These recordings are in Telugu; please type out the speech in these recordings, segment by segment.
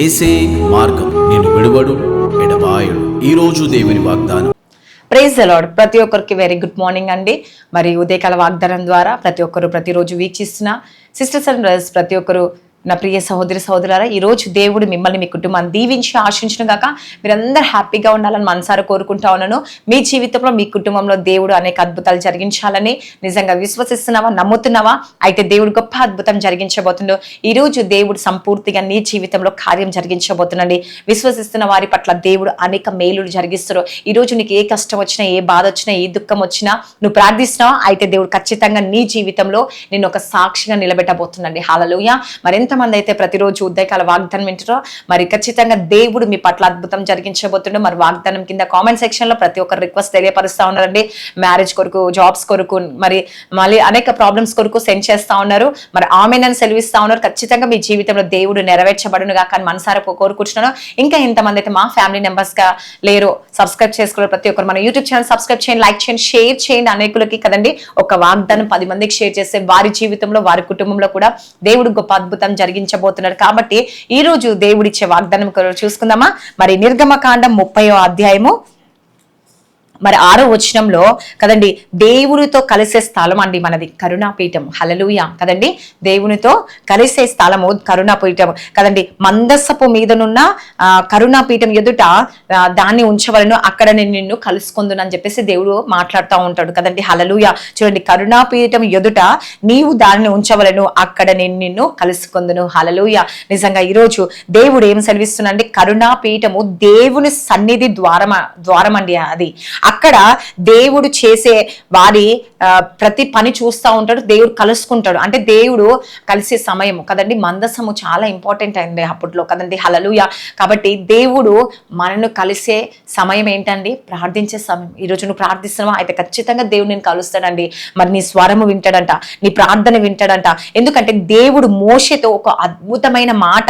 ఏసే మార్గం నిన్ను విడువడు ఎడబాయడు. ఈరోజు దేవుని వాగ్దానం. Praise the Lord. ప్రతి ఒక్కరికి వెరీ గుడ్ మార్నింగ్ అండి. మరి ఉదయకాల వాగ్దానం ద్వారా ప్రతి ఒక్కరు ప్రతిరోజు వీక్షిస్తున్న సిస్టర్స్ అండ్ బ్రదర్స్ ప్రతి ఒక్కరు నా ప్రియ సహోదరి సహోదరులారా, ఈరోజు దేవుడు మిమ్మల్ని మీ కుటుంబాన్ని దీవించి ఆశించను గాక మీరందరూ హ్యాపీగా ఉండాలని మనసారా కోరుకుంటా ఉన్నాను. మీ జీవితంలో మీ కుటుంబంలో దేవుడు అనేక అద్భుతాలు జరిగించాలని నిజంగా విశ్వసిస్తున్నావా, నమ్ముతున్నావా? అయితే దేవుడు గొప్ప అద్భుతం జరిగించబోతుండో ఈరోజు దేవుడు సంపూర్తిగా నీ జీవితంలో కార్యం జరిగించబోతుండండి. విశ్వసిస్తున్న వారి పట్ల దేవుడు అనేక మేలులు జరిగిస్తారు. ఈరోజు నీకు ఏ కష్టం వచ్చినా, ఏ బాధ వచ్చినా, ఏ దుఃఖం వచ్చినా నువ్వు ప్రార్థిస్తున్నావా? అయితే దేవుడు ఖచ్చితంగా నీ జీవితంలో నేను ఒక సాక్షిగా నిలబెట్టబోతుండండి. హల్లెలూయా. మరింత మంది అయితే ప్రతిరోజు ఉదయకాల వాగ్దానం వింటారో మరి ఖచ్చితంగా దేవుడు మీ పట్ల అద్భుతం జరిగించబోతుండే. మరి వాగ్దానం కింద కామెంట్ సెక్షన్ లో ప్రతి ఒక్కరు రిక్వెస్ట్ తెలియపరుస్తా ఉన్నారండి. మ్యారేజ్ కొరకు, జాబ్స్ కొరకు, మరి మళ్ళీ అనేక ప్రాబ్లమ్స్ కొరకు సెండ్ చేస్తా ఉన్నారు. మరి ఆమెనని సెలవిస్తా ఉన్నారు. ఖచ్చితంగా మీ జీవితంలో దేవుడు నెరవేర్చబడును గాక అని మనసారా కోరుకుంటున్నాను. ఇంకా ఇంతమంది అయితే మా ఫ్యామిలీ మెంబర్స్ గా లేరు, సబ్స్క్రైబ్ చేసుకోవాలి. ప్రతి ఒక్కరు మన యూట్యూబ్ ఛానల్ సబ్స్క్రైబ్ చేయండి, లైక్ చేయండి, షేర్ చేయండి. అనేకులకి కదండి ఒక వాగ్దానం 10 మందికి షేర్ చేస్తే వారి జీవితంలో, వారి కుటుంబంలో కూడా దేవుడు గొప్ప అద్భుతం జరిగించబోతున్నాడు. కాబట్టి ఈ రోజు దేవుడిచ్చే వాగ్దానం చూసుకుందామా? మరి నిర్గమకాండం 30వ అధ్యాయము మరి 6వ వచనంలో కదండి దేవునితో కలిసే స్థలం అండి మనది కరుణాపీఠం. హల్లెలూయా కదండి. దేవునితో కలిసే స్థలము కరుణాపీఠం కదండి. మందసపు మీదనున్న కరుణాపీఠం ఎదుట దాన్ని ఉంచవలను, అక్కడ నేను నిన్ను కలుసుకుందునని చెప్పేసి దేవుడు మాట్లాడుతూ ఉంటాడు కదండి. హల్లెలూయా. చూడండి, కరుణాపీఠం ఎదుట నీవు దానిని ఉంచవలను, అక్కడ నేను నిన్ను కలుసుకుందును. హల్లెలూయా. నిజంగా ఈరోజు దేవుడు ఏం సెలవిస్తున్నాడండి? కరుణాపీఠము దేవుని సన్నిధి ద్వారం అండి. అది అక్కడ దేవుడు చేసే వారి ప్రతి పని చూస్తూ ఉంటాడు. దేవుడు కలుసుకుంటాడు. అంటే దేవుడు కలిసే సమయం కదండి. మందసము చాలా ఇంపార్టెంట్ అయింది అప్పట్లో కదండి. హల్లెలూయా. కాబట్టి దేవుడు మనను కలిసే సమయం ఏంటండి? ప్రార్థించే సమయం. ఈరోజు నువ్వు ప్రార్థిస్తున్నావా? అయితే ఖచ్చితంగా దేవుడు నేను కలుస్తాడండి. మరి నీ స్వరము వింటాడంట, నీ ప్రార్థన వింటాడంట. ఎందుకంటే దేవుడు మోషేతో ఒక అద్భుతమైన మాట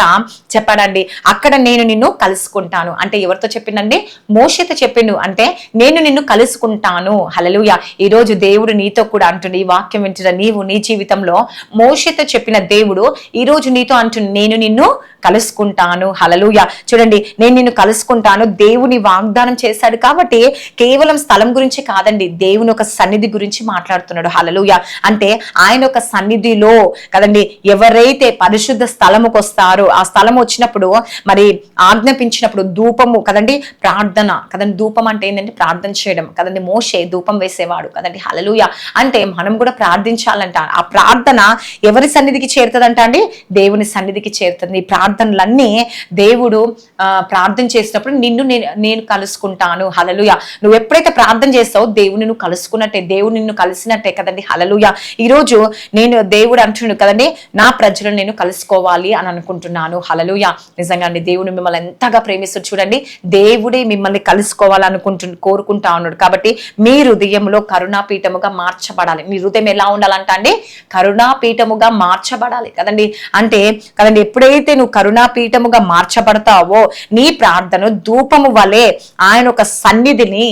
చెప్పాడండి. అక్కడ నేను నిన్ను కలుసుకుంటాను అంటే ఎవరితో చెప్పిండండి? మోషేతో చెప్పిండు. అంటే నేను నిన్ను కలుసుకుంటాను. హల్లెలూయా. ఈ రోజు దేవుడు నీతో కూడా అంటుండే, ఈ వాక్యం వింటున్న నీవు నీ జీవితంలో మోషేతో చెప్పిన దేవుడు ఈ రోజు నీతో అంటుండే, నేను నిన్ను కలుసుకుంటాను. హల్లెలూయా. చూడండి, నేను నిన్ను కలుసుకుంటాను. దేవుని వాగ్దానం చేశాడు. కాబట్టి కేవలం స్థలం గురించి కాదండి, దేవుని ఒక సన్నిధి గురించి మాట్లాడుతున్నాడు. హల్లెలూయా. అంటే ఆయన ఒక సన్నిధిలో కదండి ఎవరైతే పరిశుద్ధ స్థలముకు వస్తారో, ఆ స్థలం వచ్చినప్పుడు మరి ఆజ్ఞాపించినప్పుడు ధూపము కదండి, ప్రార్థన కదండి. ధూపం అంటే ఏంటంటే ప్రార్థన చేయడం కదండి. మోషే ధూపం వేసేవాడు కదండి. హల్లెలూయా. అంటే మనం కూడా ప్రార్థించాలంట. ఆ ప్రార్థన ఎవరి సన్నిధికి చేరుతుందంట అండి? దేవుని సన్నిధికి చేరుతుంది. ఈ ప్రార్థనలన్నీ దేవుడు ప్రార్థన చేసినప్పుడు నిన్ను నేను కలుసుకుంటాను. హల్లెలూయా. నువ్వు ఎప్పుడైతే ప్రార్థన చేస్తావో దేవుని నువ్వు కలుసుకున్నట్టే, దేవుడు నిన్ను కలిసినట్టే కదండి. హల్లెలూయా. ఈరోజు దేవుడు అంటున్నాడు కదండి, నా ప్రజలను నేను కలుసుకోవాలి అని అనుకుంటున్నాను. హల్లెలూయా. నిజంగా అండి దేవుడు మిమ్మల్ని ఎంతగా ప్రేమిస్తాడు. చూడండి, దేవుడే మిమ్మల్ని కోరుకుంటా ఉన్నాడు. కాబట్టి మీ హృదయంలో కరుణాపీఠముగా మార్చబడాలి. మీ హృదయం ఎలా ఉండాలంట అండి? కరుణాపీఠముగా మార్చబడాలి కదండి. అంటే కదండి ఎప్పుడైతే నువ్వు కరుణాపీఠముగా మార్చబడతావో నీ ప్రార్థన ధూపము వలె ఆయన ఒక సన్నిధిని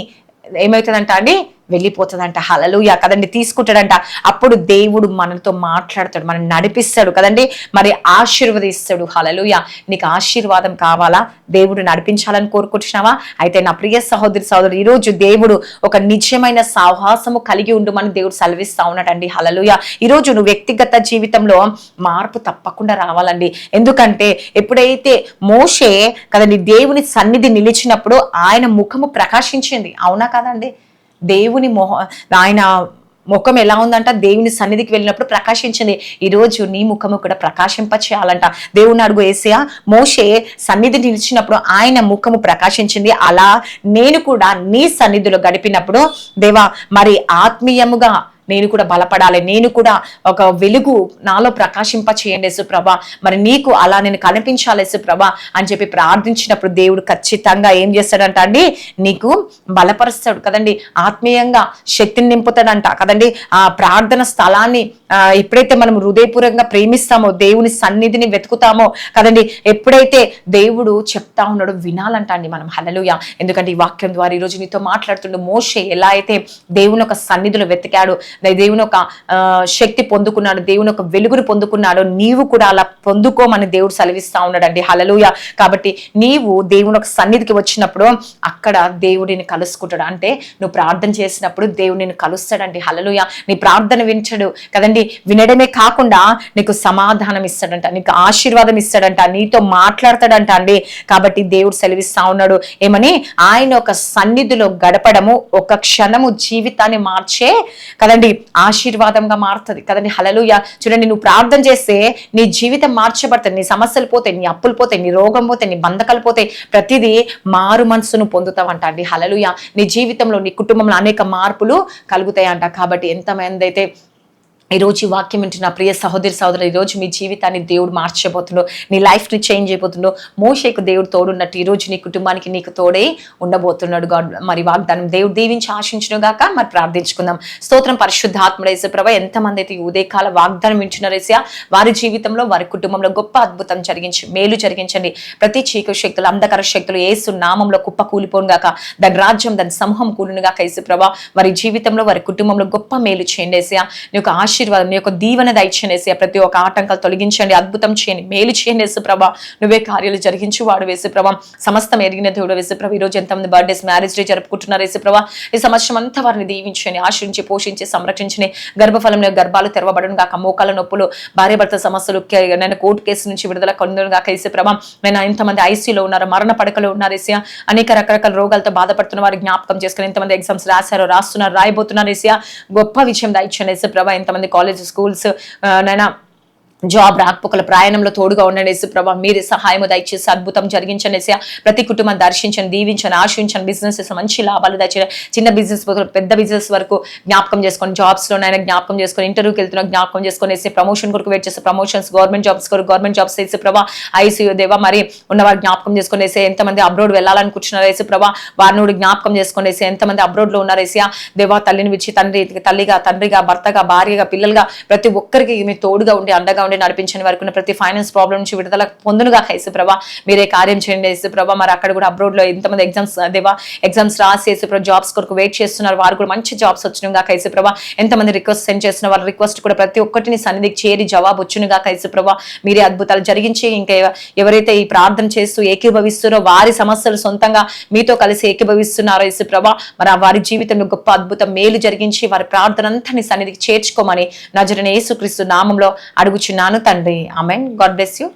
ఏమవుతుందంట అండి? వెళ్ళిపోతుందంట. హల్లెలూయా కదండి. తీసుకుంటాడంట. అప్పుడు దేవుడు మనతో మాట్లాడతాడు, మనం నడిపిస్తాడు కదండి, మరి ఆశీర్వదిస్తాడు. హల్లెలూయా. నీకు ఆశీర్వాదం కావాలా? దేవుడు నడిపించాలని కోరుకుంటున్నావా? అయితే నా ప్రియ సహోదరు ఈరోజు దేవుడు ఒక నిజమైన సాహసము కలిగి ఉండమని దేవుడు సెలవిస్తా ఉన్నాడండి. హల్లెలూయా. ఈరోజు నువ్వు వ్యక్తిగత జీవితంలో మార్పు తప్పకుండా రావాలండి. ఎందుకంటే ఎప్పుడైతే మోషే కదండి దేవుని సన్నిధి నిలిచినప్పుడు ఆయన ముఖము ప్రకాశించింది. అవునా కదండి? దేవుని ఆయన ముఖం ఎలా ఉందంట? దేవుని సన్నిధికి వెళ్ళినప్పుడు ప్రకాశించింది. ఈరోజు నీ ముఖము కూడా ప్రకాశింప చేయాలంట. దేవుని అడుగు యేసయ్య మోషే సన్నిధి నిలిచినప్పుడు ఆయన ముఖము ప్రకాశించింది. అలా నేను కూడా నీ సన్నిధిలో గడిపినప్పుడు దేవా మరి ఆత్మీయముగా నేను కూడా బలపడాలి, నేను కూడా ఒక వెలుగు నాలో ప్రకాశింప చేయండి యేసుప్రభా, మరి నీకు అలా నేను కనిపించాలి యేసుప్రభా అని చెప్పి ప్రార్థించినప్పుడు దేవుడు ఖచ్చితంగా ఏం చేస్తాడంట అండి? నీకు బలపరుస్తాడు కదండి. ఆత్మీయంగా శక్తిని నింపుతాడంట కదండి. ఆ ప్రార్థన స్థలాన్ని ఎప్పుడైతే మనం హృదయపూర్వకంగా ప్రేమిస్తామో, దేవుని సన్నిధిని వెతుకుతామో కదండి, ఎప్పుడైతే దేవుడు చెప్తా ఉన్నాడో వినాలంట అండి మనం. హల్లెలూయా. ఎందుకంటే ఈ వాక్యం ద్వారా ఈరోజు నీతో మాట్లాడుతుండే మోషే ఎలా అయితే దేవుని ఒక సన్నిధిలో వెతికాడు, దేవుని ఒక శక్తి పొందుకున్నాడు, దేవుని ఒక వెలుగును పొందుకున్నాడో నీవు కూడా అలా పొందుకోమని దేవుడు సెలవిస్తా ఉన్నాడండి. హల్లెలూయా. కాబట్టి నీవు దేవుని ఒక సన్నిధికి వచ్చినప్పుడు అక్కడ దేవుడిని కలుసుకుంటాడు. అంటే నువ్వు ప్రార్థన చేసినప్పుడు దేవుడు నిన్ను కలుస్తాడండి. హల్లెలూయా. నీ ప్రార్థన వింటాడు కదండి. వినడమే కాకుండా నీకు సమాధానం ఇస్తాడంట, నీకు ఆశీర్వాదం ఇస్తాడంట, నీతో మాట్లాడతాడంట అండి. కాబట్టి దేవుడు సెలవిస్తా ఉన్నాడు ఏమని, ఆయన ఒక సన్నిధిలో గడపడము ఒక క్షణము జీవితాన్ని మార్చే కదండి ఆశీర్వాదంగా మారుతుంది కదండి. హల్లెలూయా. చూడండి, నువ్వు ప్రార్థన చేస్తే నీ జీవితం మార్చబడుతుంది, నీ సమస్యలు పోతాయి, నీ అప్పులు పోతాయి, నీ రోగం పోతాయి, నీ బంధకాలు పోతాయి, ప్రతిదీ మారు మనసును పొందుతావంట అండి. హల్లెలూయా. నీ జీవితంలో నీ కుటుంబంలో అనేక మార్పులు కలుగుతాయంట. కాబట్టి ఎంతమంది అయితే ఈరోజు ఈ వాక్యం వింటున్న ప్రియ సహోదరి సహోదరు, ఈరోజు మీ జీవితాన్ని దేవుడు మార్చబోతుండో, నీ లైఫ్ని చేంజ్ అయిపోతుండో, మోషేకు దేవుడు తోడున్నట్టు ఈరోజు నీ కుటుంబానికి నీకు తోడై ఉండబోతున్నాడు. గాడ్ మరి వాగ్దానం దేవుడు దీవించి ఆశించును గాక. మరి ప్రార్థించుకుందాం. స్తోత్రం పరిశుద్ధాత్ముడ యేసుప్రభువా, ఎంతమంది అయితే ఈ ఉదయకాల వాగ్దానం వింటున్నారు యేసయ్యా, వారి జీవితంలో వారి కుటుంబంలో గొప్ప అద్భుతం జరిగించి మేలు జరిగించండి. ప్రతి చీకటి శక్తులు అంధకార శక్తులు యేసు నామంలో కుప్ప కూలిపోను గాక. దాని రాజ్యం దాని సమూహం కూలును గాక. యేసుప్రభువా, వారి జీవితంలో వారి కుటుంబంలో గొప్ప మేలు చేయండి యేసయ్యా. నీ యొక్క ఆశీర్వాదం, నీ యొక్క దీవెన దయచేయండి యేసయ్యా. ప్రతి ఒక్క ఆటంకాలు తొలగించండి, అద్భుతం చేయండి, మేలు చేయండి యేసుప్రభువా. నువ్వే కార్యాలు జరిగించు వాడు యేసుప్రభువా. సమస్తం ఎరిగిన దేవుడు యేసుప్రభువా. ఈ రోజు ఎంతమంది బర్త్డేస్ మ్యారేజ్ డే జరుపుకుంటున్నారు యేసుప్రభువా. ఈ సంవత్సరం అంతా వారిని దీవించండి, ఆశ్రయించి పోషించి సంరక్షించండి. గర్భఫలంలో గర్భాలు తెరవబడును గాక. మోకాల నొప్పులు, భార్య భర్త సమస్యలు, నేను కోర్టు కేసు నుంచి విడుదల కొందును గాక యేసుప్రభువా. నేను ఎంతమంది ఐసీలో ఉన్నారు, మరణ పడకలో ఉన్నారు యేసయ్యా, అనేక రకరకాల రోగాలతో బాధపడుతున్న వారి జ్ఞాపకం చేసుకుని, ఎంతమంది ఎగ్జామ్స్ రాశారో, రాస్తున్నారు, రాయబోతున్నారు యేసయ్యా, గొప్ప విషయం దయచేయండి యేసుప్రభువా. ఎంతమంది కాలేజ్ స్కూల్స్ నైనా జాబ్ రాకపోకల ప్రయాణంలో తోడుగా ఉండండి యేసుప్రభువా. మీరు సహాయము దయచేసి అద్భుతం జరిగించండి యేసయ్యా. ప్రతి కుటుంబం దర్శించండి, దీవించండి, ఆశించండి. బిజినెస్ మంచి లాభాలు దయచేయండి. చిన్న బిజినెస్ పెద్ద బిజినెస్ వరకు జ్ఞాపకం చేసుకొని, జాబ్స్ లోనైనా జ్ఞాపకం చేసుకొని, ఇంటర్వ్యూకి వెళ్తున్నా జ్ఞాపకం చేసుకొని వేసే, ప్రమోషన్ కొరకు వెయిట్ చేస్తే ప్రమోషన్స్, గవర్నమెంట్ జాబ్స్ కొరకు గవర్నమెంట్ జాబ్స్ యేసుప్రభువా. ఐసీయూ దేవా మరి ఉన్నవారు జ్ఞాపకం చేసుకొని వేసే, ఎంతమంది అబ్రోడ్ వెళ్ళాలని కూర్చున్నారు యేసుప్రభువా, వారిని జ్ఞాపకం చేసుకొని వేసే, ఎంతమంది అబ్రోడ్ లో ఉన్నారు యేసయ్యా దేవా. తల్లిని విడిచి తల్లిగా, తండ్రిగా, భర్తగా, భార్యగా, పిల్లలుగా ప్రతి ఒక్కరికి మీ తోడుగా ఉండి అండగా ఉండి నడిపించండి. వారికి ప్రతి ఫైనాన్స్ ప్రాబ్లం నుంచి విడుదల పొందునుగా యేసుప్రభువా. మీరే కార్యం చేయండి యేసుప్రభువా. మరి అక్కడ కూడా అబ్రోడ్ లో ఎంతమంది ఎగ్జామ్స్ రాసి యేసుప్రభువా జాబ్స్ కొరకు వెయిట్ చేస్తున్నారు, వారు కూడా మంచి జాబ్స్ వచ్చినగా యేసుప్రభువా. ఎంతమంది రిక్వెస్ట్ సెండ్ చేస్తున్న వారి రిక్వెస్ట్ కూడా ప్రతి ఒక్కటిని సన్నిధికి చేరి జవాబు వచ్చునుగా యేసుప్రభువా. మీరే అద్భుతాలు జరిగించి, ఇంకా ఎవరైతే ఈ ప్రార్థన చేస్తూ ఏకీభవిస్తున్నారో వారి సమస్యలు సొంతంగా మీతో కలిసి ఏకీభవిస్తున్నారో యేసుప్రభువా, మరి వారి జీవితంలో గొప్ప అద్భుతం మేలు జరిగించి వారి ప్రార్థన అంతా నీ సన్నిధికి చేర్చుకోమని నజరేయుడైన యేసుక్రీస్తు నామంలో అడుగుచున్నాను తండ్రి. ఆమేన్. God bless you.